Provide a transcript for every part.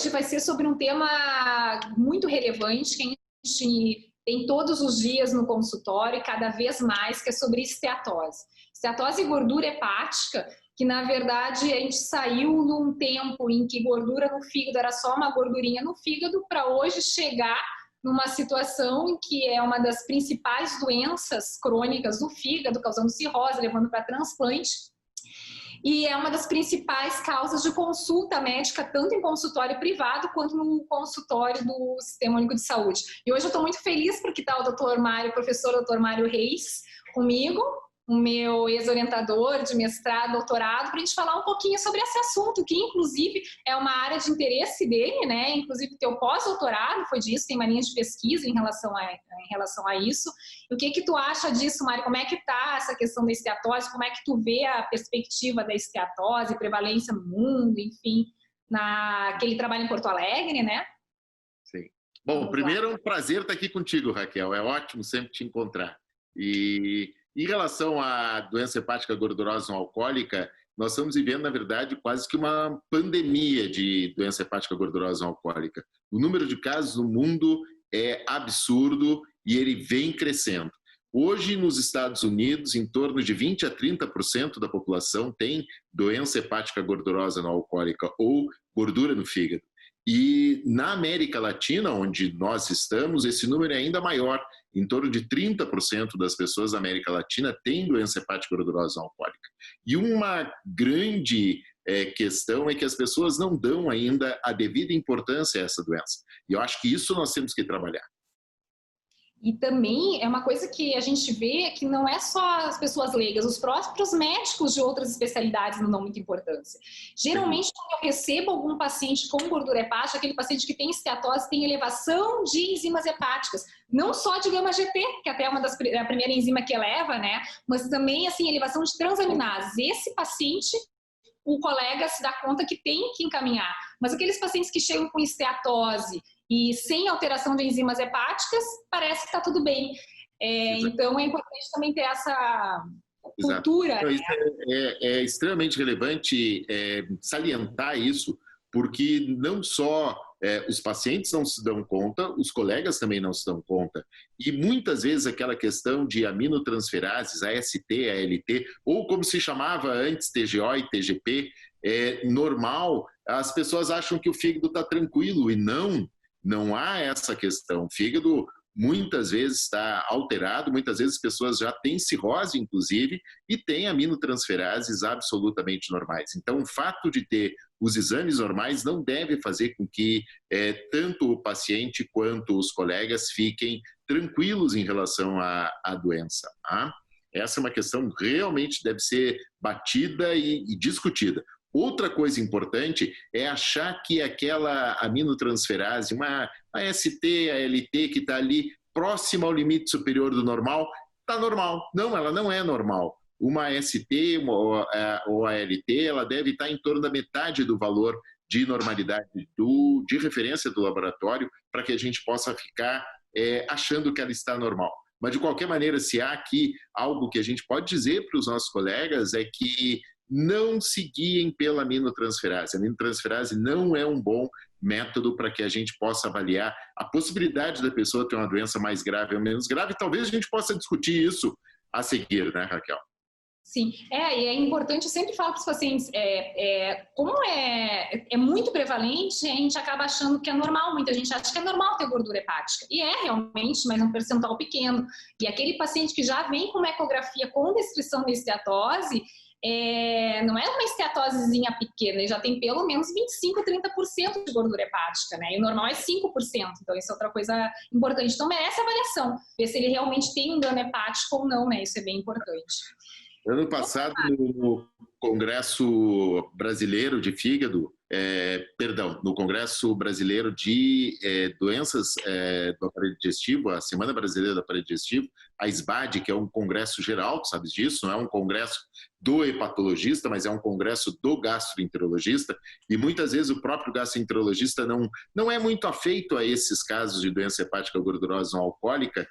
hoje vai ser sobre um tema muito relevante que a gente tem todos os dias no consultório e cada vez mais, que é sobre esteatose. Esteatose e gordura hepática, que na verdade a gente saiu num tempo em que gordura no fígado era só uma gordurinha no fígado, para hoje chegar numa situação em que é uma das principais doenças crônicas do fígado, causando cirrose, levando para transplante. E é uma das principais causas de consulta médica, tanto em consultório privado quanto no consultório do Sistema Único de Saúde. E hoje eu estou muito feliz porque está o Dr. Mário, o professor Dr. Mário Reis comigo, o meu ex-orientador de mestrado, doutorado, para a gente falar um pouquinho sobre esse assunto, que inclusive é uma área de interesse dele, né? Inclusive teu pós-doutorado foi disso, tem uma linha de pesquisa em relação a isso. E o que tu acha disso, Mário? Como é que tá essa questão da esteatose? Como é que tu vê a perspectiva da esteatose, prevalência no mundo, enfim, naquele trabalho em Porto Alegre, né? Sim. Bom, primeiro é um prazer estar aqui contigo, Raquel. É ótimo sempre te encontrar. E em relação à doença hepática gordurosa não alcoólica, nós estamos vivendo, na verdade, quase que uma pandemia de doença hepática gordurosa não alcoólica. O número de casos no mundo é absurdo e ele vem crescendo. Hoje, nos Estados Unidos, em torno de 20% a 30% da população tem doença hepática gordurosa não alcoólica ou gordura no fígado. E na América Latina, onde nós estamos, esse número é ainda maior. Em torno de 30% das pessoas da América Latina têm doença hepática gordurosa não alcoólica. E uma grande questão é que as pessoas não dão ainda a devida importância a essa doença. E eu acho que isso nós temos que trabalhar. E também é uma coisa que a gente vê que não é só as pessoas leigas, os próprios médicos de outras especialidades não dão muita importância. Geralmente, quando eu recebo algum paciente com gordura hepática, aquele paciente que tem esteatose tem elevação de enzimas hepáticas, não só de gama-GT, que até é a primeira enzima que eleva, né? Mas também, assim, elevação de transaminases. Esse paciente, o colega se dá conta que tem que encaminhar. Mas aqueles pacientes que chegam com esteatose e sem alteração de enzimas hepáticas, parece que está tudo bem. Então, é importante também ter essa cultura. Então, isso é extremamente relevante salientar isso, porque não só os pacientes não se dão conta, os colegas também não se dão conta. E muitas vezes aquela questão de aminotransferases, AST, ALT, ou como se chamava antes, TGO e TGP, normal, as pessoas acham que o fígado está tranquilo, e não há essa questão. O fígado muitas vezes está alterado, muitas vezes as pessoas já têm cirrose, inclusive, e têm aminotransferases absolutamente normais. Então, o fato de ter os exames normais não deve fazer com que tanto o paciente quanto os colegas fiquem tranquilos em relação à doença. Tá? Essa é uma questão que realmente deve ser batida e discutida. Outra coisa importante é achar que aquela aminotransferase, uma AST, ALT, que está ali próxima ao limite superior do normal, está normal. Não, ela não é normal. Uma AST ou ALT, ela deve estar em torno da metade do valor de normalidade de referência do laboratório, para que a gente possa ficar achando que ela está normal. Mas, de qualquer maneira, se há aqui algo que a gente pode dizer para os nossos colegas é que não se guiem pela aminotransferase. A aminotransferase não é um bom método para que a gente possa avaliar a possibilidade da pessoa ter uma doença mais grave ou menos grave. Talvez a gente possa discutir isso a seguir, né, Raquel? Sim, e é importante, eu sempre falo para os pacientes, como é muito prevalente, a gente acaba achando que é normal, muita gente acha que é normal ter gordura hepática, e é realmente, mas é um percentual pequeno. E aquele paciente que já vem com uma ecografia com descrição de esteatose, não é uma esteatosezinha pequena, ele já tem pelo menos 25, 30% de gordura hepática, né? E o normal é 5%, então isso é outra coisa importante. Então merece avaliação, ver se ele realmente tem um dano hepático ou não, né? Isso é bem importante. Ano passado, no Congresso Brasileiro de Fígado, no Congresso Brasileiro de Doenças do Aparelho Digestivo, a Semana Brasileira do Aparelho Digestivo, a SBAD, que é um congresso geral, tu sabes disso, não é um congresso do hepatologista, mas é um congresso do gastroenterologista, e muitas vezes o próprio gastroenterologista não é muito afeito a esses casos de doença hepática gordurosa não alcoólica.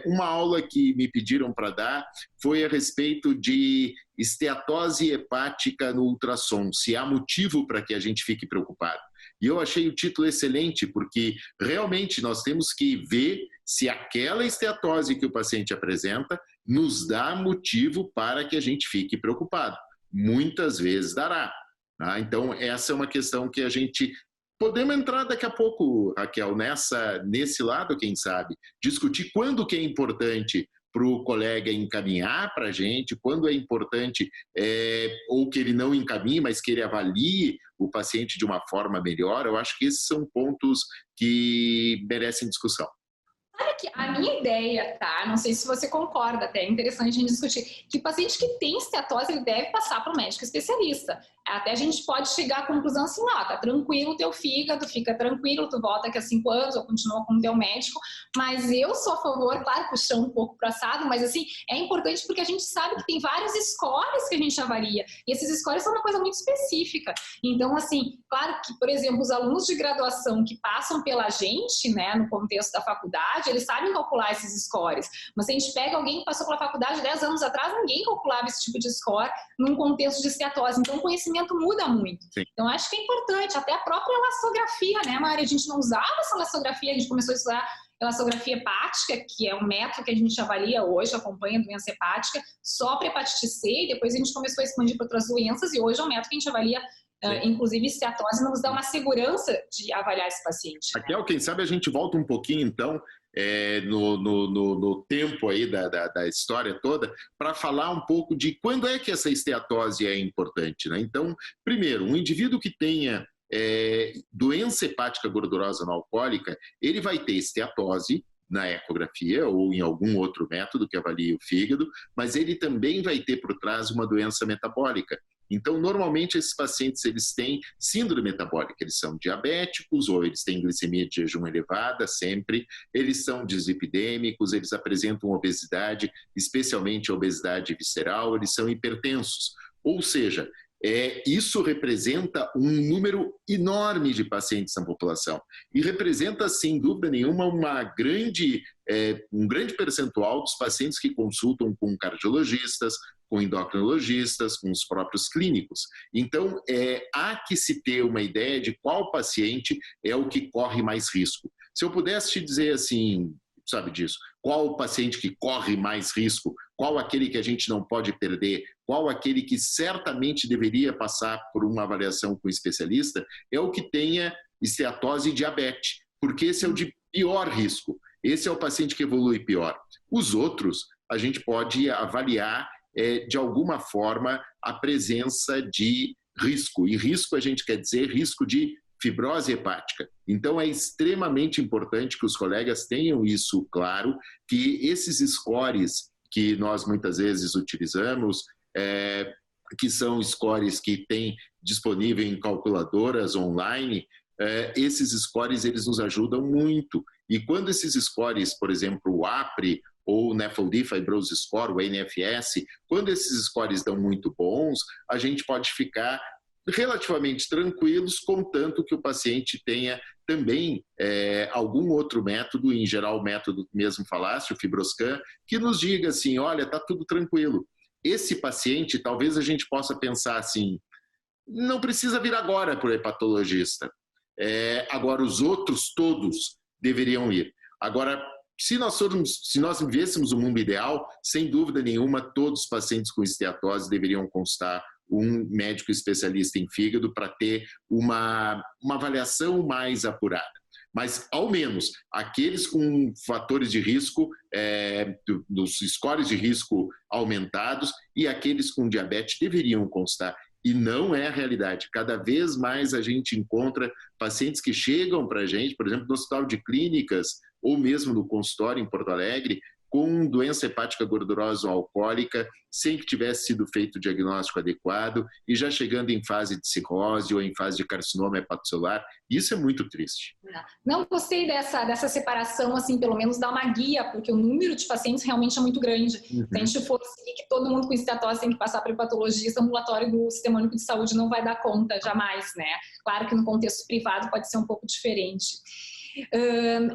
Uma aula que me pediram para dar foi a respeito de esteatose hepática no ultrassom, se há motivo para que a gente fique preocupado. E eu achei o título excelente, porque realmente nós temos que ver se aquela esteatose que o paciente apresenta nos dá motivo para que a gente fique preocupado. Muitas vezes dará. Tá? Então, essa é uma questão que a gente... Podemos entrar daqui a pouco, Raquel, nesse lado, quem sabe, discutir quando que é importante para o colega encaminhar para a gente, quando é importante, ou que ele não encaminhe, mas que ele avalie o paciente de uma forma melhor. Eu acho que esses são pontos que merecem discussão. Olha aqui, a minha ideia, tá? Não sei se você concorda, até é interessante a gente discutir, que o paciente que tem esteatose, ele deve passar para o médico especialista. Até a gente pode chegar à conclusão assim, ó, tá tranquilo o teu fígado, fica tranquilo, tu volta daqui a 5 anos ou continua com o teu médico, mas eu sou a favor, claro, puxando um pouco para assado, mas assim, é importante porque a gente sabe que tem vários scores que a gente avalia, e esses scores são uma coisa muito específica. Então, assim, claro que, por exemplo, os alunos de graduação que passam pela gente, né, no contexto da faculdade, eles sabem calcular esses scores, mas se a gente pega alguém que passou pela faculdade 10 anos atrás, ninguém calculava esse tipo de score num contexto de esteatose, então o conhecimento muda muito. Sim. Então, acho que é importante, até a própria elastografia, né, Mari? A gente não usava essa elastografia, a gente começou a estudar elastografia hepática, que é um método que a gente avalia hoje, acompanha a doença hepática, só para hepatite C, e depois a gente começou a expandir para outras doenças, e hoje é um método que a gente avalia, inclusive, esteatose, nos dá uma segurança de avaliar esse paciente. Raquel, quem sabe a gente volta um pouquinho, então, no tempo aí da história toda, para falar um pouco de quando é que essa esteatose é importante, né? Então, primeiro, um indivíduo que tenha doença hepática gordurosa não alcoólica, ele vai ter esteatose na ecografia ou em algum outro método que avalie o fígado, mas ele também vai ter por trás uma doença metabólica. Então, normalmente, esses pacientes, eles têm síndrome metabólica, eles são diabéticos ou eles têm glicemia de jejum elevada sempre, eles são dislipidêmicos, eles apresentam obesidade, especialmente obesidade visceral, eles são hipertensos. Ou seja, isso representa um número enorme de pacientes na população e representa, sem dúvida nenhuma, um grande percentual dos pacientes que consultam com cardiologistas, com endocrinologistas, com os próprios clínicos. Então, há que se ter uma ideia de qual paciente é o que corre mais risco. Se eu pudesse te dizer assim, sabe disso, qual o paciente que corre mais risco, qual aquele que a gente não pode perder, qual aquele que certamente deveria passar por uma avaliação com o especialista, é o que tenha esteatose e diabetes, porque esse é o de pior risco, esse é o paciente que evolui pior. Os outros, a gente pode avaliar de alguma forma a presença de risco, e risco a gente quer dizer risco de fibrose hepática. Então, é extremamente importante que os colegas tenham isso claro, que esses scores que nós muitas vezes utilizamos, que são scores que tem disponível em calculadoras online, esses scores eles nos ajudam muito. E quando esses scores, por exemplo, o APRE ou o NAFLD Fibrose Score, o NFS, quando esses scores dão muito bons, a gente pode ficar relativamente tranquilos, contanto que o paciente tenha também algum outro método, em geral o método que mesmo falaste, o FibroScan, que nos diga assim, olha, está tudo tranquilo. Esse paciente, talvez a gente possa pensar assim, não precisa vir agora para o hepatologista. Agora, os outros todos deveriam ir. Agora, se nós vivêssemos o mundo ideal, sem dúvida nenhuma, todos os pacientes com esteatose deveriam constar um médico especialista em fígado para ter uma avaliação mais apurada. Mas, ao menos, aqueles com fatores de risco, dos scores de risco aumentados e aqueles com diabetes deveriam constar. E não é a realidade. Cada vez mais a gente encontra pacientes que chegam para a gente, por exemplo, no Hospital de Clínicas ou mesmo no consultório em Porto Alegre, com doença hepática gordurosa ou alcoólica, sem que tivesse sido feito o diagnóstico adequado e já chegando em fase de cirrose ou em fase de carcinoma hepatocelular. Isso é muito triste. Não gostei dessa separação, assim, pelo menos dar uma guia, porque o número de pacientes realmente é muito grande. Se a gente for seguir que todo mundo com esteatose tem que passar para o hepatologista, o ambulatório do Sistema Único de Saúde não vai dar conta, jamais, né? Claro que no contexto privado pode ser um pouco diferente.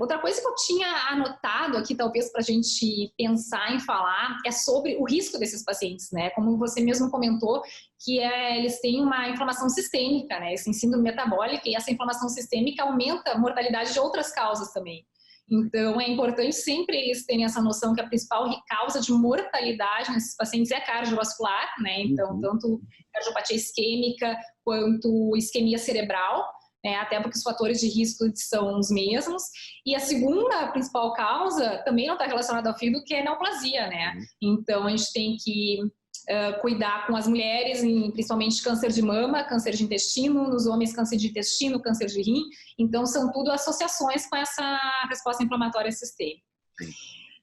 Outra coisa que eu tinha anotado aqui, talvez para a gente pensar em falar, é sobre o risco desses pacientes, né? Como você mesmo comentou, que eles têm uma inflamação sistêmica, né? Esse síndrome metabólica, e essa inflamação sistêmica aumenta a mortalidade de outras causas também. Então, é importante sempre eles terem essa noção que a principal causa de mortalidade nesses pacientes é cardiovascular, né? Então, tanto cardiopatia isquêmica quanto isquemia cerebral, né? Até porque os fatores de risco são os mesmos. E a segunda principal causa também não está relacionada ao fígado, que é a neoplasia, né? Então, a gente tem que cuidar com as mulheres, principalmente câncer de mama, câncer de intestino, nos homens câncer de intestino, câncer de rim. Então, são tudo associações com essa resposta inflamatória sistêmica. Sim.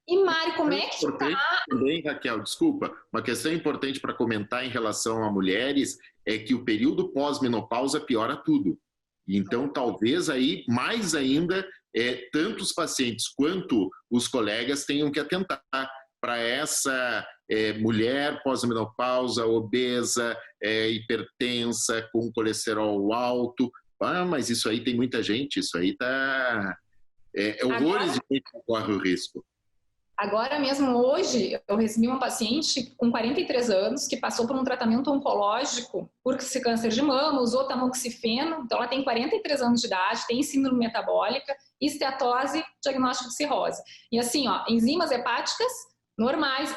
E, Mário, como é que está... Também, Raquel, desculpa, uma questão importante para comentar em relação a mulheres é que o período pós-menopausa piora tudo. Então, talvez aí, mais ainda, tanto os pacientes quanto os colegas tenham que atentar para essa mulher pós-menopausa, obesa, hipertensa, com colesterol alto. Ah, mas isso aí tem muita gente, isso aí tá... horrores de gente que corre o risco. Agora mesmo, hoje, eu recebi uma paciente com 43 anos que passou por um tratamento oncológico por câncer de mama, usou tamoxifeno, então ela tem 43 anos de idade, tem síndrome metabólica, esteatose, diagnóstico de cirrose. E assim, ó, enzimas hepáticas normais,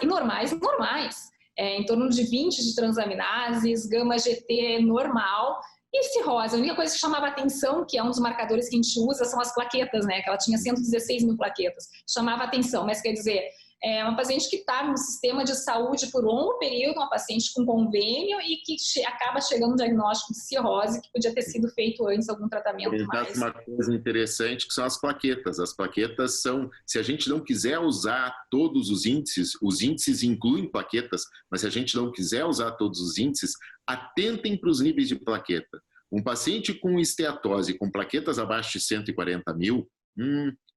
em torno de 20 de transaminases, gama GT normal, e cirrose. A única coisa que chamava atenção, que é um dos marcadores que a gente usa, são as plaquetas, né? Que ela tinha 116 mil plaquetas. Chamava atenção, mas quer dizer, é uma paciente que está no sistema de saúde por longo período, uma paciente com convênio e que acaba chegando no diagnóstico de cirrose, que podia ter sido feito antes algum tratamento mais. Uma coisa interessante que são as plaquetas. As plaquetas são, se a gente não quiser usar todos os índices incluem plaquetas, mas se a gente não quiser usar todos os índices, atentem para os níveis de plaqueta. Um paciente com esteatose, com plaquetas abaixo de 140 mil,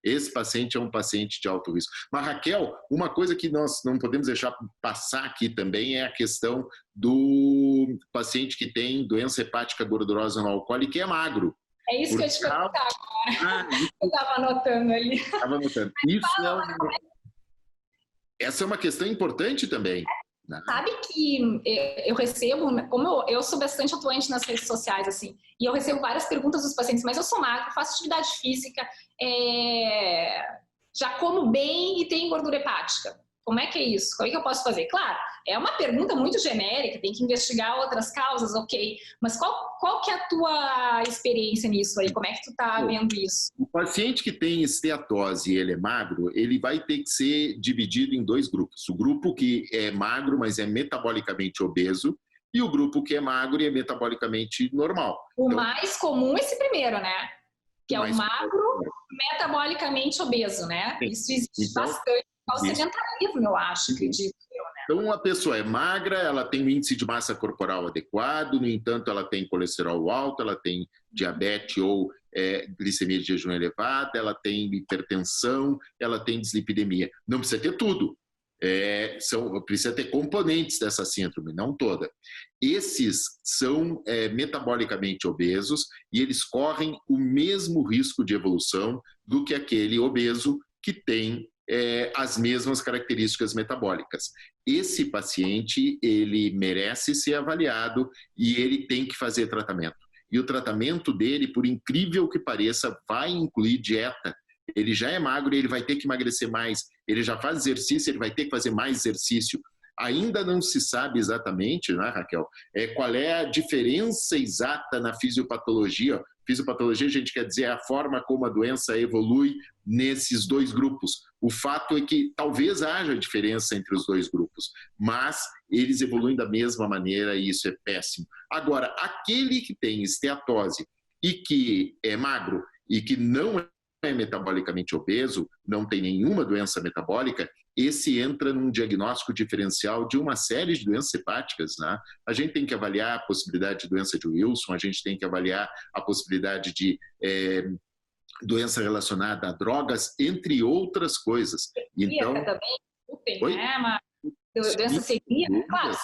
esse paciente é um paciente de alto risco. Mas, Raquel, uma coisa que nós não podemos deixar passar aqui também é a questão do paciente que tem doença hepática gordurosa não alcoólica e é magro. É isso que eu te perguntar agora. Eu estava anotando ali. Estava anotando. Essa é uma questão importante também. Sabe que eu recebo, como eu sou bastante atuante nas redes sociais, assim, e eu recebo várias perguntas dos pacientes, mas eu sou magro, faço atividade física, já como bem e tenho gordura hepática. Como é que é isso? Como é que eu posso fazer? Claro, é uma pergunta muito genérica, tem que investigar outras causas, ok. Mas qual que é a tua experiência nisso aí? Como é que tu tá vendo isso? O paciente que tem esteatose e ele é magro, ele vai ter que ser dividido em dois grupos. O grupo que é magro, mas é metabolicamente obeso, e o grupo que é magro e é metabolicamente normal. O então, mais comum é esse primeiro, né? Que é o magro metabolicamente obeso, né? Sim. Isso existe bastante. O sedentarismo, eu acho, acredito eu, né? Então, uma pessoa é magra, ela tem um índice de massa corporal adequado, no entanto, ela tem colesterol alto, ela tem diabetes ou glicemia de jejum elevada, ela tem hipertensão, ela tem dislipidemia. Não precisa ter tudo. Precisa ter componentes dessa síndrome, não toda. Esses são metabolicamente obesos e eles correm o mesmo risco de evolução do que aquele obeso que tem as mesmas características metabólicas. Esse paciente, ele merece ser avaliado e ele tem que fazer tratamento. E o tratamento dele, por incrível que pareça, vai incluir dieta. Ele já é magro e ele vai ter que emagrecer mais. Ele já faz exercício, ele vai ter que fazer mais exercício. Ainda não se sabe exatamente, né, Raquel, qual é a diferença exata na fisiopatologia. Fisiopatologia, a gente quer dizer a forma como a doença evolui nesses dois grupos. O fato é que talvez haja diferença entre os dois grupos, mas eles evoluem da mesma maneira e isso é péssimo. Agora, aquele que tem esteatose e que é magro e que não é metabolicamente obeso, não tem nenhuma doença metabólica, esse entra num diagnóstico diferencial de uma série de doenças hepáticas, né? A gente tem que avaliar a possibilidade de doença de Wilson, a gente tem que avaliar a possibilidade de doença relacionada a drogas, entre outras coisas. Então, também, né? Uma doença celíaca, claro,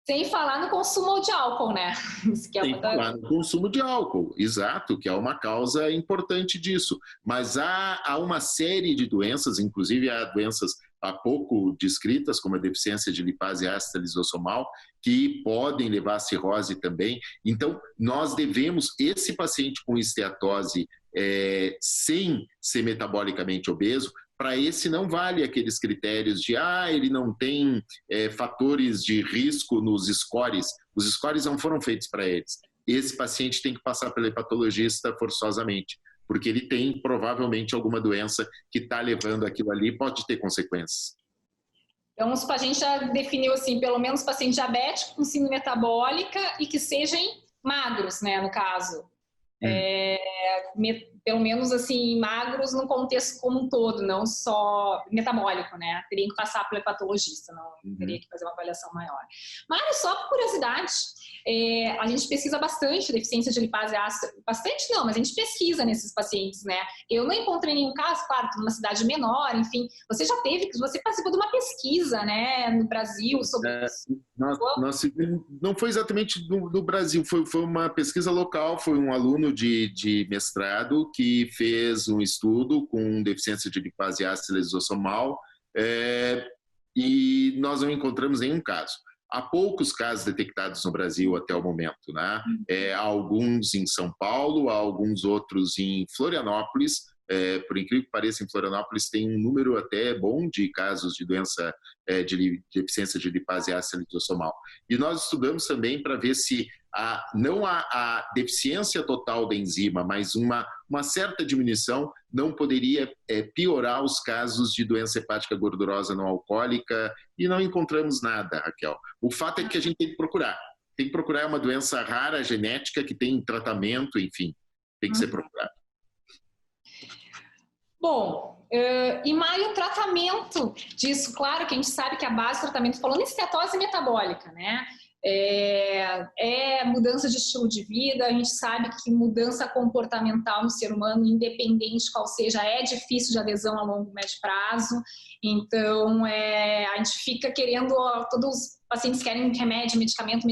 Sem falar no consumo de álcool, né? Isso que é Sem falar no consumo de álcool, exato, que é uma causa importante disso. Mas há uma série de doenças, inclusive há doenças há pouco descritas, como a deficiência de lipase ácida lisossomal, que podem levar a cirrose também. Então, nós devemos, esse paciente com esteatose sem ser metabolicamente obeso, para esse não vale aqueles critérios de ele não tem fatores de risco nos scores. Os scores não foram feitos para eles. Esse paciente tem que passar pelo hepatologista forçosamente, porque ele tem provavelmente alguma doença que está levando aquilo ali e pode ter consequências. Então, a gente já definiu assim, pelo menos paciente diabético com síndrome metabólica e que sejam magros, né, no caso. Pelo menos assim, magros no contexto como um todo, não só metabólico, né? Teriam que passar pelo hepatologista, não teria que fazer uma avaliação maior. Mas só por curiosidade, a gente pesquisa bastante deficiência de lipase ácida, bastante não, mas a gente pesquisa nesses pacientes, né? Eu não encontrei nenhum caso, claro, numa cidade menor, enfim, você participou de uma pesquisa, né, no Brasil sobre isso. Não foi exatamente do Brasil, foi uma pesquisa local, foi um aluno de mestrado que fez um estudo com deficiência de lipase ácida lisossomal e nós não encontramos nenhum caso. Há poucos casos detectados no Brasil até o momento, né? Há alguns em São Paulo, há alguns outros em Florianópolis. Por incrível que pareça, em Florianópolis tem um número até bom de casos de doença de deficiência de lipase ácida lisossomal. E nós estudamos também para ver se não a deficiência total da enzima, mas uma certa diminuição não poderia piorar os casos de doença hepática gordurosa não alcoólica, e não encontramos nada, Raquel. O fato é que a gente tem que procurar. Tem que procurar uma doença rara, genética, que tem tratamento, enfim, tem que ser procurado. Bom, e o tratamento disso, claro que a gente sabe que a base do tratamento, falando em esteatose metabólica, né? Mudança de estilo de vida, a gente sabe que mudança comportamental no ser humano, independente qual seja, é difícil de adesão a longo e médio prazo, então a gente fica querendo, todos os pacientes querem remédio, medicamento,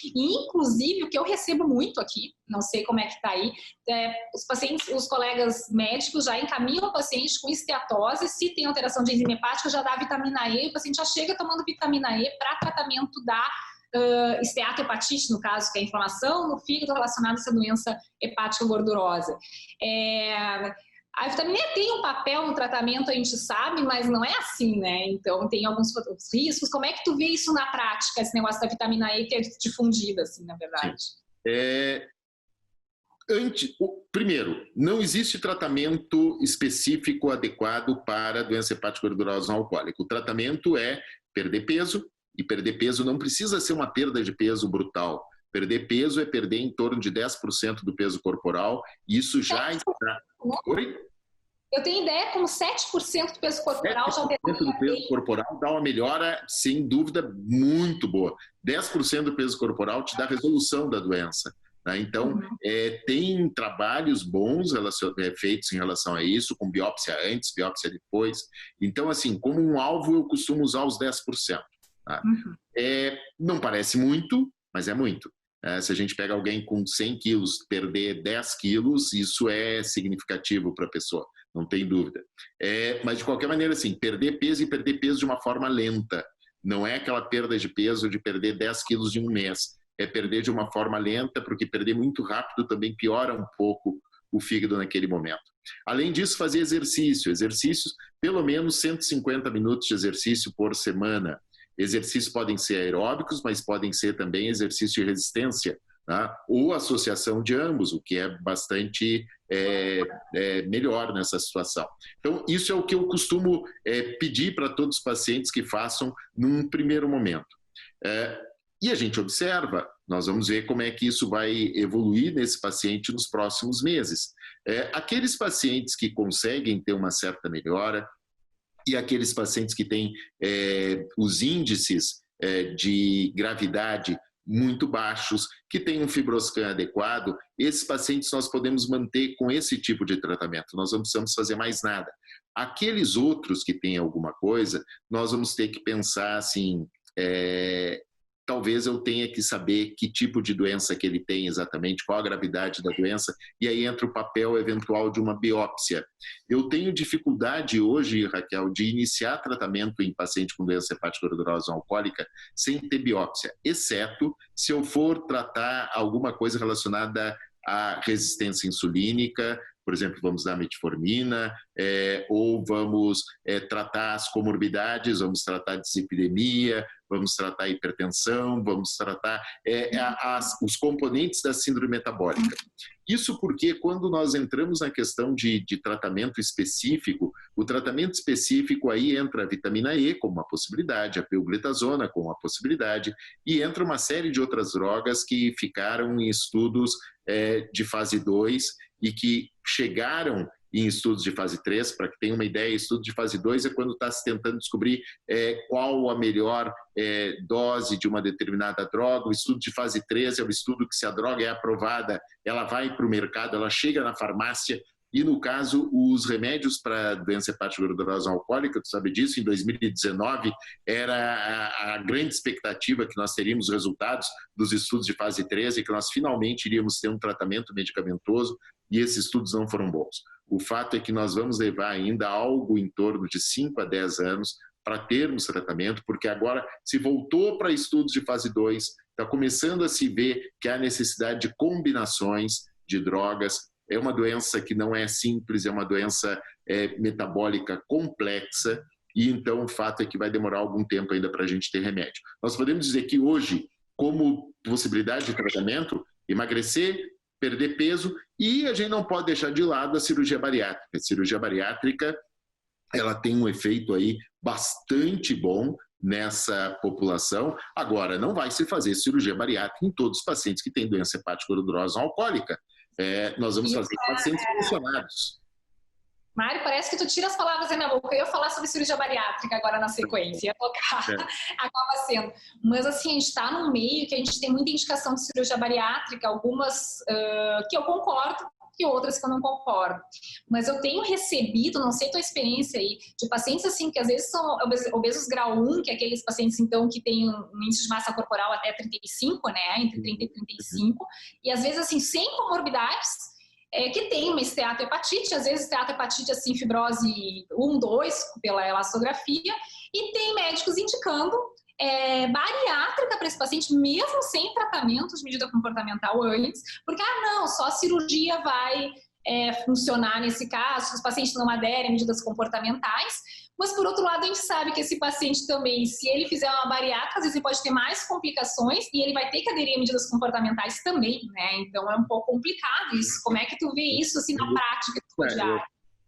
e inclusive o que eu recebo muito aqui, não sei como é que está aí, os pacientes, os colegas médicos já encaminham o paciente com esteatose, se tem alteração de enzima hepática, já dá vitamina E, o paciente já chega tomando vitamina E para tratamento da esteatohepatite, no caso, que é a inflamação no fígado relacionada a essa doença hepática gordurosa. A vitamina E tem um papel no tratamento, a gente sabe, mas não é assim, né? Então, tem alguns riscos. Como é que tu vê isso na prática, esse negócio da vitamina E que é difundida, assim, na verdade? Primeiro, não existe tratamento específico adequado para doença hepática gordurosa não alcoólica. O tratamento é perder peso, e perder peso não precisa ser uma perda de peso brutal. Perder peso é perder em torno de 10% do peso corporal. Isso já está... Oi? Eu tenho ideia como 7% do peso corporal já... 7% do peso corporal dá uma melhora, sem dúvida, muito boa. 10% do peso corporal te dá resolução da doença. Né? Então, tem trabalhos bons feitos em relação a isso, com biópsia antes, biópsia depois. Então, assim, como um alvo, eu costumo usar os 10%. Tá? Não parece muito, mas é muito. Se a gente pega alguém com 100 quilos, perder 10 quilos, isso é significativo para a pessoa, não tem dúvida. Mas, de qualquer maneira, assim, perder peso e perder peso de uma forma lenta. Não é aquela perda de peso de perder 10 quilos em um mês. É perder de uma forma lenta, porque perder muito rápido também piora um pouco o fígado naquele momento. Além disso, fazer exercícios, pelo menos 150 minutos de exercício por semana. Exercícios podem ser aeróbicos, mas podem ser também exercícios de resistência, tá? Ou associação de ambos, o que é bastante melhor nessa situação. Então, isso é o que eu costumo pedir para todos os pacientes que façam num primeiro momento. E a gente observa, nós vamos ver como é que isso vai evoluir nesse paciente nos próximos meses. Aqueles pacientes que conseguem ter uma certa melhora, e aqueles pacientes que têm os índices de gravidade muito baixos, que têm um fibroscan adequado, esses pacientes nós podemos manter com esse tipo de tratamento, nós não precisamos fazer mais nada. Aqueles outros que têm alguma coisa, nós vamos ter que pensar assim, talvez eu tenha que saber que tipo de doença que ele tem exatamente, qual a gravidade da doença, e aí entra o papel eventual de uma biópsia. Eu tenho dificuldade hoje, Raquel, de iniciar tratamento em paciente com doença hepática gordurosa não alcoólica sem ter biópsia, exceto se eu for tratar alguma coisa relacionada à resistência insulínica, por exemplo, vamos dar metformina, ou vamos tratar as comorbidades, vamos tratar dislipidemia, vamos tratar hipertensão, vamos tratar os componentes da síndrome metabólica. Isso porque quando nós entramos na questão de tratamento específico, o tratamento específico aí entra a vitamina E como uma possibilidade, a pioglitazona como uma possibilidade, e entra uma série de outras drogas que ficaram em estudos de fase 2 e que chegaram em estudos de fase 3, para que tenha uma ideia, estudo de fase 2 é quando está se tentando descobrir qual a melhor dose de uma determinada droga. O estudo de fase 3 é o estudo que, se a droga é aprovada, ela vai para o mercado, ela chega na farmácia. E, no caso, os remédios para doença hepática gordurosa não alcoólica, tu sabe disso, em 2019 era a grande expectativa que nós teríamos resultados dos estudos de fase 3 e que nós finalmente iríamos ter um tratamento medicamentoso, e esses estudos não foram bons. O fato é que nós vamos levar ainda algo em torno de 5 a 10 anos para termos tratamento, porque agora se voltou para estudos de fase 2, está começando a se ver que há necessidade de combinações de drogas. É uma doença que não é simples, é uma doença metabólica complexa, e então o fato é que vai demorar algum tempo ainda para a gente ter remédio. Nós podemos dizer que hoje, como possibilidade de tratamento, emagrecer, perder peso, e a gente não pode deixar de lado a cirurgia bariátrica. A cirurgia bariátrica, ela tem um efeito aí bastante bom nessa população. Agora, não vai se fazer cirurgia bariátrica em todos os pacientes que têm doença hepática gordurosa não alcoólica. Nós vamos fazer pacientes funcionados. Mário, parece que tu tira as palavras da minha boca. Eu ia falar sobre cirurgia bariátrica agora na sequência, ia tocar, acaba sendo. Mas assim, a gente está num meio que a gente tem muita indicação de cirurgia bariátrica, algumas que eu concordo e outras que eu não concordo. Mas eu tenho recebido, não sei a tua experiência aí, de pacientes assim que às vezes são obesos grau 1, que é aqueles pacientes então que têm um índice de massa corporal até 35, né, entre 30 e 35, e às vezes assim, sem comorbidades, que tem uma esteatohepatite, às vezes esteatohepatite assim, fibrose 1, 2, pela elastografia, e tem médicos indicando bariátrica para esse paciente, mesmo sem tratamento de medida comportamental antes, porque, não, só a cirurgia vai funcionar nesse caso, se os pacientes não aderem a medidas comportamentais. Mas, por outro lado, a gente sabe que esse paciente também, se ele fizer uma bariátrica, às vezes ele pode ter mais complicações e ele vai ter que aderir a medidas comportamentais também, né? Então, é um pouco complicado isso. Como é que tu vê isso, assim, na prática diária?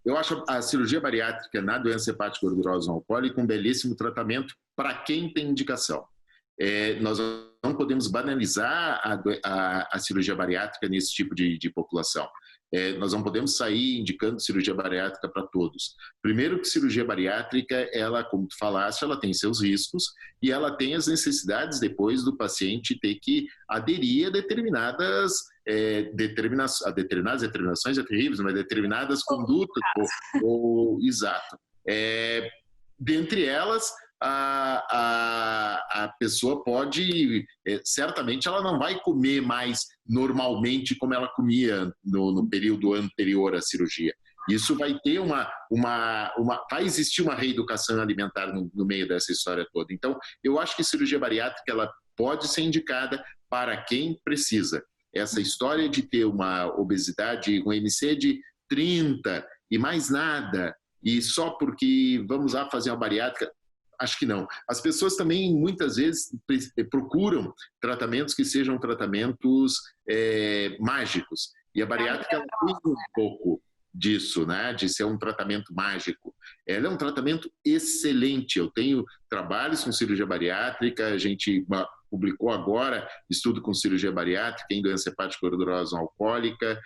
Eu acho a cirurgia bariátrica na doença hepática gordurosa não alcoólica um belíssimo tratamento para quem tem indicação. Nós não podemos banalizar a cirurgia bariátrica nesse tipo de população. Nós não podemos sair indicando cirurgia bariátrica para todos. Primeiro que cirurgia bariátrica, ela, como tu falaste, ela tem seus riscos e ela tem as necessidades depois do paciente ter que aderir a determinadas determinações terríveis, mas determinadas condutas. Exato. Dentre elas, a pessoa pode, certamente ela não vai comer mais normalmente como ela comia no período anterior à cirurgia. Isso vai ter vai existir uma reeducação alimentar no meio dessa história toda. Então, eu acho que cirurgia bariátrica ela pode ser indicada para quem precisa. Essa história de ter uma obesidade, um MC de 30 e mais nada, e só porque vamos lá fazer uma bariátrica, acho que não. As pessoas também, muitas vezes, procuram tratamentos que sejam tratamentos mágicos. E a bariátrica ela tem um pouco disso, né? De ser um tratamento mágico. Ela é um tratamento excelente. Eu tenho trabalhos com cirurgia bariátrica, a gente publicou agora estudo com cirurgia bariátrica em doença hepática gordurosa não alcoólica.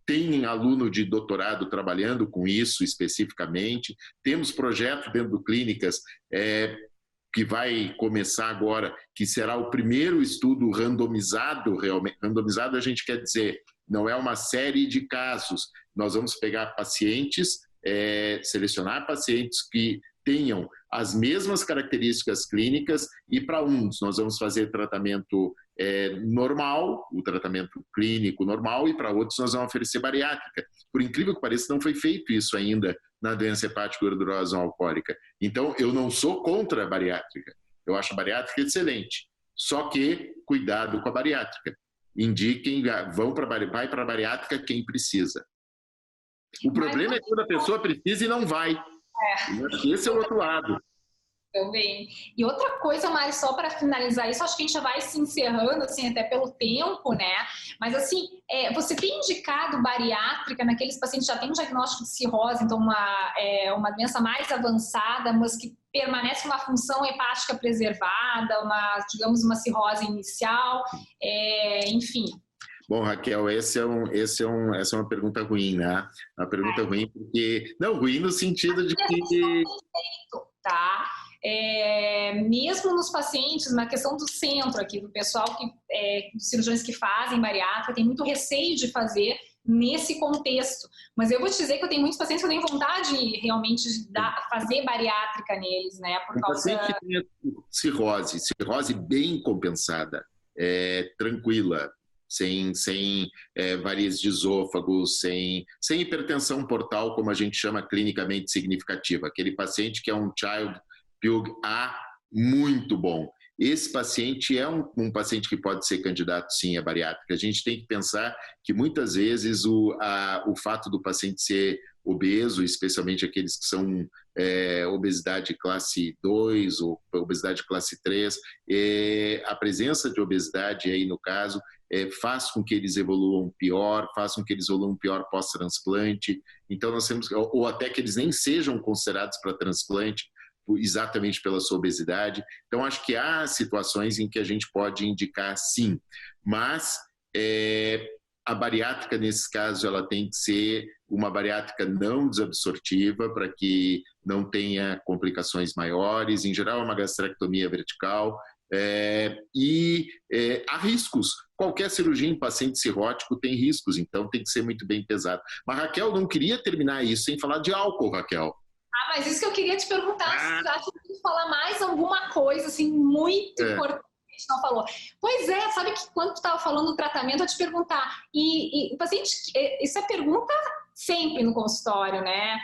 Tem aluno de doutorado trabalhando com isso especificamente. Temos projeto dentro do Clínicas que vai começar agora, que será o primeiro estudo randomizado, realmente. Randomizado a gente quer dizer, não é uma série de casos. Nós vamos pegar pacientes, selecionar pacientes que tenham as mesmas características clínicas, e para uns nós vamos fazer tratamento normal, o tratamento clínico normal, e para outros nós vamos oferecer bariátrica. Por incrível que pareça, não foi feito isso ainda na doença hepática gordurosa não alcoólica. Então, eu não sou contra a bariátrica. Eu acho a bariátrica excelente. Só que, cuidado com a bariátrica. Indiquem, vai para a bariátrica quem precisa. O problema é quando a pessoa precisa e não vai. Esse é o outro lado. Também. E outra coisa, Mari, só para finalizar isso, acho que a gente já vai se encerrando, assim, até pelo tempo, né? Mas, assim, você tem indicado bariátrica naqueles pacientes que já têm um diagnóstico de cirrose, então uma doença mais avançada, mas que permanece uma função hepática preservada, digamos, uma cirrose inicial, enfim. Bom, Raquel, essa é uma pergunta ruim, né? Uma pergunta ruim porque... Não, ruim no sentido de que... Tá? Mesmo nos pacientes, na questão do centro aqui, do pessoal, dos cirurgiões que fazem bariátrica, tem muito receio de fazer nesse contexto. Mas eu vou te dizer que eu tenho muitos pacientes que eu tenho vontade realmente de fazer bariátrica neles, né? Por causa... paciente que tem cirrose bem compensada, tranquila, sem varizes de esôfago, sem hipertensão portal, como a gente chama clinicamente significativa. Aquele paciente que é um Child Pugh A muito bom. Esse paciente é um paciente que pode ser candidato, sim, à bariátrica. A gente tem que pensar que, muitas vezes, o fato do paciente ser obeso, especialmente aqueles que são obesidade classe 2 ou obesidade classe 3, a presença de obesidade aí, no caso, faz com que eles evoluam pior, faz com que eles evoluam pior pós-transplante. Então, nós temos, ou até que eles nem sejam considerados para transplante, exatamente pela sua obesidade. Então, acho que há situações em que a gente pode indicar sim, mas a bariátrica, nesse caso, ela tem que ser uma bariátrica não desabsortiva para que não tenha complicações maiores. Em geral, é uma gastrectomia vertical. Há riscos. Qualquer cirurgia em paciente cirrótico tem riscos, então tem que ser muito bem pesado. Mas, Raquel, não queria terminar isso sem falar de álcool, Raquel. Mas isso que eu queria te perguntar, se já tinha falar mais alguma coisa assim muito importante que a gente não falou. Pois sabe que quando tu estava falando do tratamento, eu te perguntar, e o paciente, isso é pergunta sempre no consultório, né?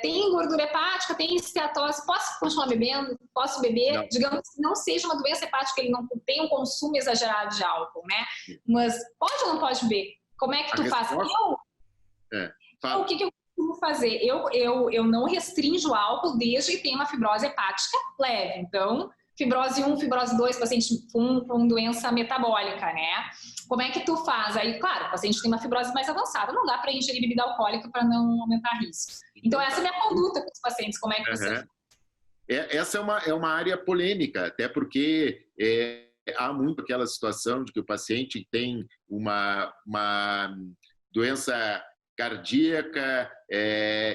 Tem gordura hepática, tem esteatose, posso continuar bebendo? Posso beber? Não. Digamos que não seja uma doença hepática, ele não tem um consumo exagerado de álcool, né? Mas pode ou não pode beber? Como é que tu faz? O que eu fazer? Eu não restringo o álcool desde que tenha uma fibrose hepática leve. Então, fibrose 1, fibrose 2, paciente com doença metabólica, né? Como é que tu faz? Aí, claro, o paciente tem uma fibrose mais avançada, não dá para ingerir bebida alcoólica para não aumentar risco. Então, essa é a minha conduta com os pacientes. Como é que você faz? Essa é uma área polêmica, até porque há muito aquela situação de que o paciente tem uma doença cardíaca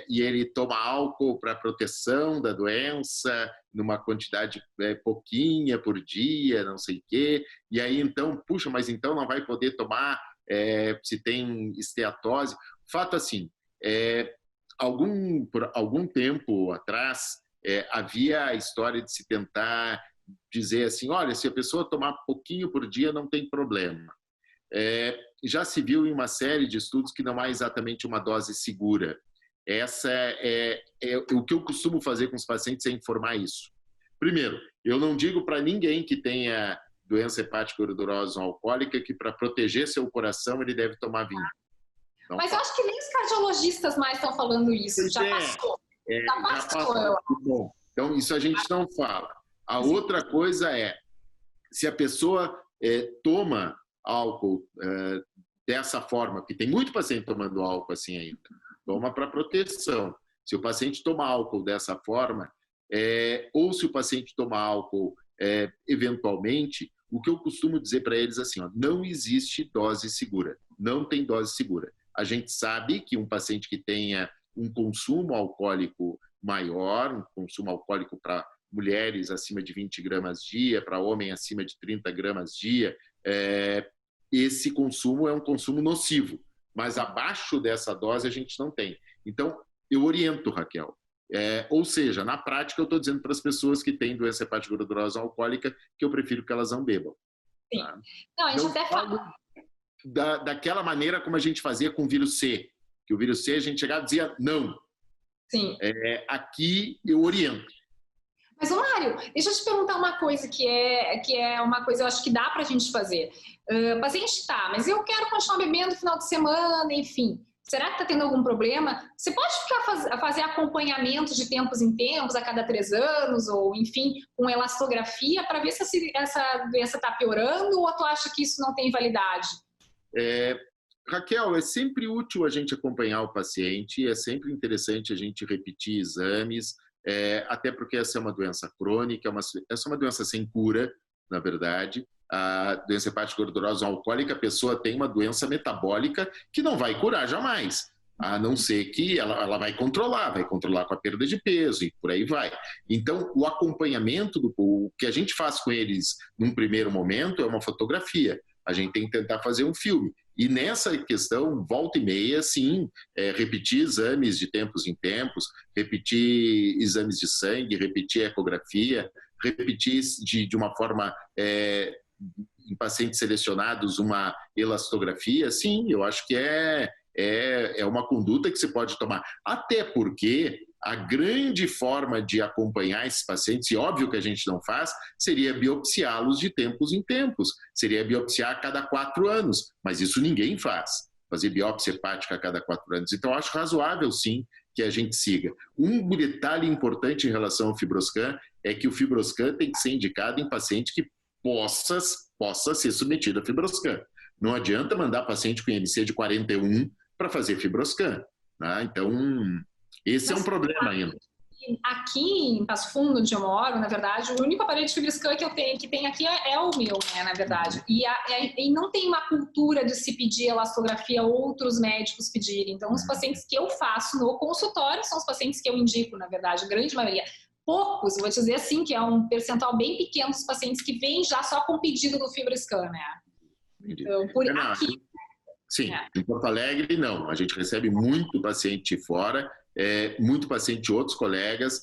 e ele toma álcool para proteção da doença numa quantidade pouquinha por dia, não sei o quê, e aí então, puxa, mas então não vai poder tomar se tem esteatose. Fato assim, por algum tempo atrás havia a história de se tentar dizer assim, olha, se a pessoa tomar pouquinho por dia não tem problema. Já se viu em uma série de estudos que não há exatamente uma dose segura. Essa o que eu costumo fazer com os pacientes é informar isso. Primeiro, eu não digo para ninguém que tenha doença hepática gordurosa não alcoólica que para proteger seu coração ele deve tomar vinho. Não. Mas eu acho que nem os cardiologistas mais estão falando isso. Já passou. Já passou. Bom, então isso a gente não fala. A outra coisa se a pessoa toma álcool dessa forma, porque tem muito paciente tomando álcool assim ainda, toma para proteção. Se o paciente toma álcool dessa forma, ou se o paciente toma álcool eventualmente, o que eu costumo dizer para eles assim, não existe dose segura, não tem dose segura. A gente sabe que um paciente que tenha um consumo alcoólico maior, um consumo alcoólico para mulheres acima de 20 gramas dia, para homem acima de 30 gramas dia, esse consumo é um consumo nocivo, mas abaixo dessa dose a gente não tem. Então, eu oriento, Raquel, Ou seja, na prática, eu estou dizendo para as pessoas que têm doença hepática gordurosa alcoólica que eu prefiro que elas não bebam. Sim. Tá? Não, a gente até fala... Daquela maneira como a gente fazia com o vírus C. Que o vírus C, a gente chegava e dizia não. Sim. Aqui eu oriento. Mas, ô Mário, deixa eu te perguntar uma coisa que é uma coisa, eu acho que dá pra gente fazer. O paciente mas eu quero continuar bebendo no final de semana, enfim. Será que está tendo algum problema? Você pode ficar fazer acompanhamento de tempos em tempos, a cada 3 anos, ou enfim, com elastografia, para ver se essa doença está piorando, ou tu acha que isso não tem validade? Raquel, é sempre útil a gente acompanhar o paciente, é sempre interessante a gente repetir exames, até porque essa é uma doença crônica, essa é uma doença sem cura, na verdade. A doença hepática gordurosa alcoólica, a pessoa tem uma doença metabólica que não vai curar jamais, a não ser que ela vai controlar com a perda de peso e por aí vai. Então, o acompanhamento, o que a gente faz com eles num primeiro momento é uma fotografia. A gente tem que tentar fazer um filme. E nessa questão, volta e meia, sim, repetir exames de tempos em tempos, repetir exames de sangue, repetir ecografia, repetir de uma forma, em pacientes selecionados, uma elastografia, sim, eu acho que é uma conduta que você pode tomar. Até porque a grande forma de acompanhar esses pacientes, e óbvio que a gente não faz, seria biopsiá-los de tempos em tempos. Seria biopsiar a cada 4 anos, mas isso ninguém faz, fazer biópsia hepática a cada 4 anos. Então, eu acho razoável, sim, que a gente siga. Um detalhe importante em relação ao FibroScan é que o FibroScan tem que ser indicado em paciente que possa ser submetido a FibroScan. Não adianta mandar paciente com IMC de 41 para fazer FibroScan. Né? Então, esse é um problema ainda. Aqui em Passo Fundo, onde eu moro, na verdade, o único aparelho de FibroScan que tem aqui é o meu, né, na verdade. E não tem uma cultura de se pedir elastografia outros médicos pedirem. Então, os pacientes que eu faço no consultório são os pacientes que eu indico, na verdade, a grande maioria. Poucos, vou te dizer assim, que é um percentual bem pequeno dos pacientes que vêm já só com pedido do FibroScan, né? Então, aqui... Sim, em Porto Alegre não, a gente recebe muito paciente fora, muito paciente de outros colegas,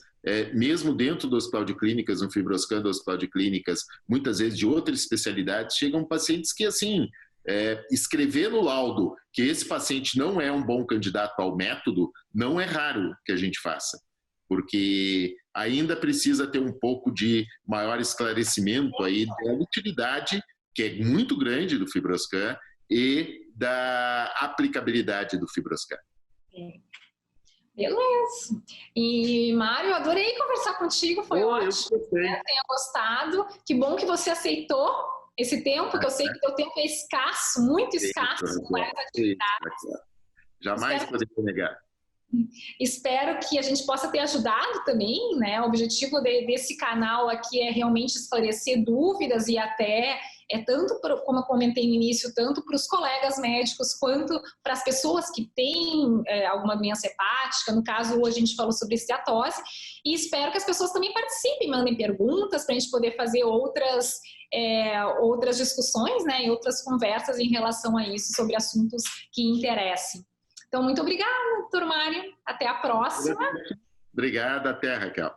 mesmo dentro do Hospital de Clínicas, no FibroScan do Hospital de Clínicas, muitas vezes de outras especialidades, chegam pacientes que, assim, escrever no laudo que esse paciente não é um bom candidato ao método, não é raro que a gente faça, porque ainda precisa ter um pouco de maior esclarecimento aí da utilidade, que é muito grande do FibroScan, e da aplicabilidade do FibroScan. Beleza. E, Mário, adorei conversar contigo, foi ótimo. Eu tenho gostado. Que bom que você aceitou esse tempo, que eu sei que o teu tempo é escasso, muito escasso, com várias atividades. Jamais poderia negar. Espero que a gente possa ter ajudado também, né? O objetivo desse canal aqui é realmente esclarecer dúvidas e até tanto, como eu comentei no início, tanto para os colegas médicos quanto para as pessoas que têm alguma doença hepática. No caso, hoje a gente falou sobre esteatose. E espero que as pessoas também participem, mandem perguntas para a gente poder fazer outras discussões, né? E outras conversas em relação a isso, sobre assuntos que interessem. Então, muito obrigada, doutor Mário. Até a próxima. Obrigada, até, Raquel.